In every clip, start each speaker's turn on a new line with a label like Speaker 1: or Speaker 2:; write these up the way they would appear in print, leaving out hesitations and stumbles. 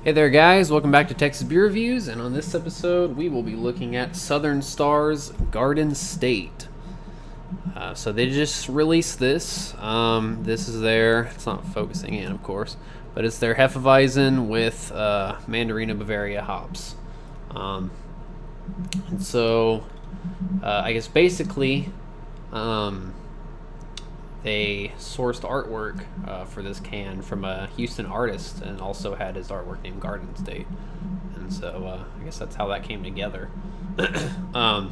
Speaker 1: Hey there guys, welcome back to Texas Beer Reviews, and on this episode we will be looking at Southern Star's Garden State. So they just released this. This is it's not focusing in of course, but it's their Hefeweizen with mandarina Bavaria hops. And so I guess basically they sourced artwork for this can from a Houston artist and also had his artwork named Garden State. And so I guess that's how that came together. But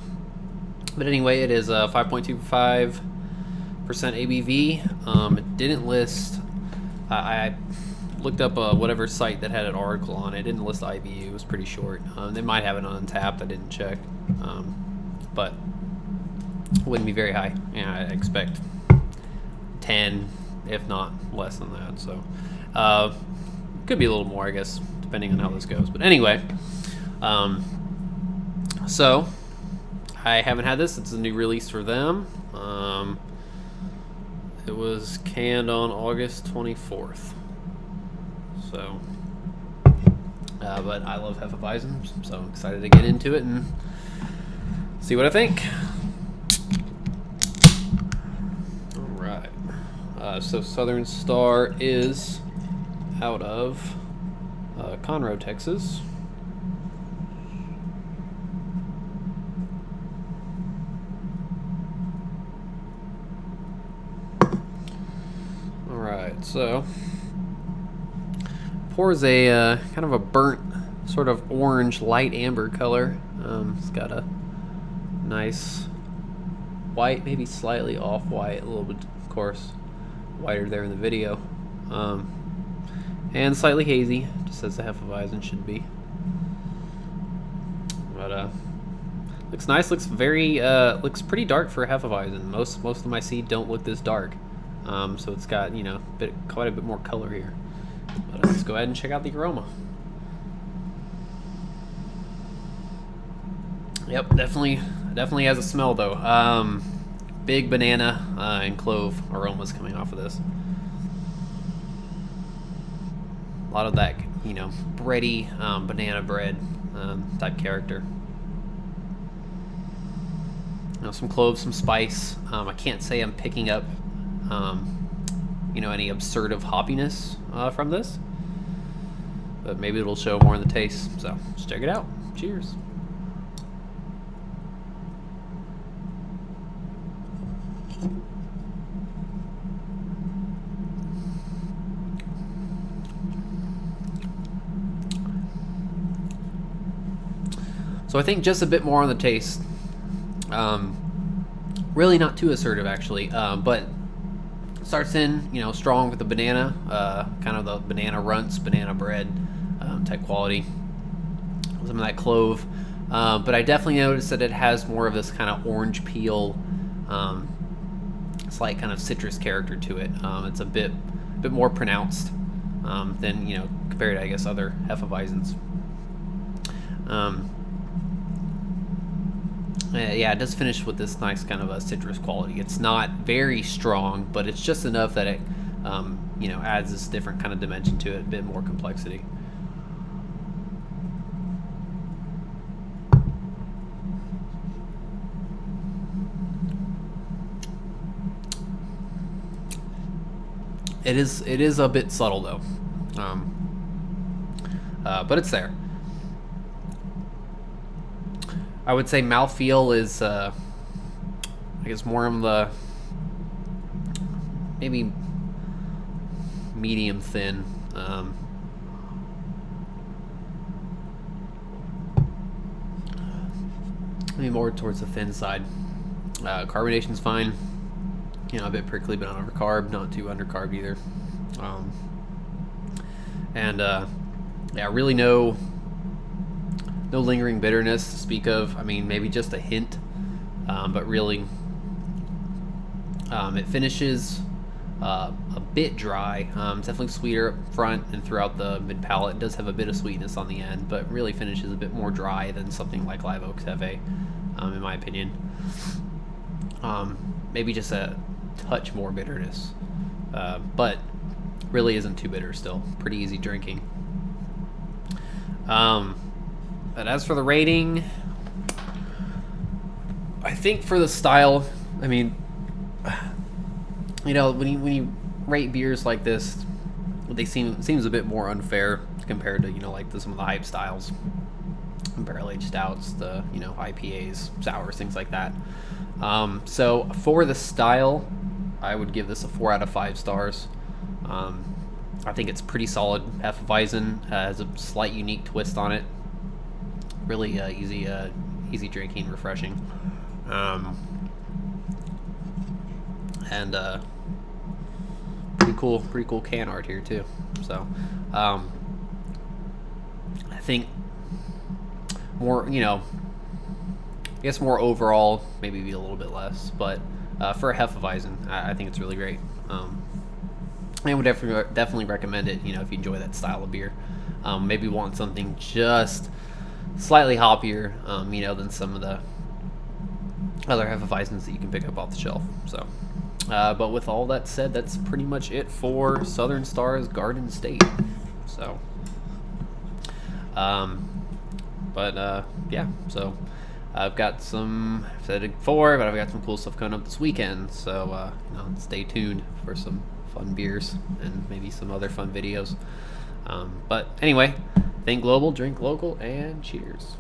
Speaker 1: anyway, it is 5.25% ABV. It didn't list, I looked up whatever site that had an article on it. It didn't list IBU. It was pretty short. They might have it on Untapped. I didn't check. But it wouldn't be very high. Yeah, I expect 10, if not less than that. So could be a little more, I guess, depending on how this goes. But anyway, so I haven't had this. It's a new release for them. It was canned on August 24th. So but I love Hefeweizen, so I'm excited to get into it and see what I think. So Southern Star is out of Conroe, Texas. Alright, so pours a kind of a burnt, sort of orange, light amber color. It's got a nice white, maybe slightly off-white, a little bit, of course, whiter there in the video, and slightly hazy, just as the Hefeweizen should be. But looks nice. Looks very looks pretty dark for a Hefeweizen. Most of them I see don't look this dark, so it's got quite a bit more color here. But let's go ahead and check out the aroma. Yep, definitely has a smell though. Big banana and clove aromas coming off of this. A lot of that, bready, banana bread type character. Some cloves, some spice. I can't say I'm picking up, any absurd of hoppiness from this, but maybe it'll show more in the taste. So let's check it out. Cheers. So I think just a bit more on the taste. Really not too assertive actually, but starts in strong with the banana, kind of the banana runts, banana bread type quality. Some of that clove, but I definitely noticed that it has more of this kind of orange peel, slight kind of citrus character to it. It's a bit more pronounced than compared to, I guess, other Hefeweizens. Yeah, it does finish with this nice kind of a citrus quality. It's not very strong, but it's just enough that it adds this different kind of dimension to it, a bit more complexity. It is a bit subtle though, but it's there. I would say mouthfeel is, I guess, more of the maybe medium thin. Maybe more towards the thin side. Carbonation's fine. A bit prickly, but not overcarb, not too undercarb either. Yeah, really no lingering bitterness to speak of. I mean, maybe just a hint, but really, it finishes a bit dry. It's definitely sweeter up front and throughout the mid palate. It does have a bit of sweetness on the end, but really finishes a bit more dry than something like Live Oak's Hefe, in my opinion. Maybe just a touch more bitterness, but really isn't too bitter still. Pretty easy drinking. But as for the rating, I think for the style, I mean, when you rate beers like this, they seems a bit more unfair compared to like some of the hype styles, barrel aged stouts, the IPAs, sours, things like that. So for the style, I would give this a 4 out of 5 stars. I think it's pretty solid. Hefeweizen has a slight unique twist on it. Really easy drinking, refreshing, and pretty cool can art here too. So I think more, I guess more overall, maybe be a little bit less, but for a Hefeweizen, I think it's really great. I would definitely recommend it, if you enjoy that style of beer. Maybe want something just slightly hoppier, than some of the other Hefeweizens that you can pick up off the shelf. So, but with all that said, that's pretty much it for Southern Star's Garden State. So, yeah. So, I've got some, I've said it before, but I've got some cool stuff coming up this weekend. So, stay tuned for some fun beers and maybe some other fun videos. But anyway, think global, drink local, and cheers.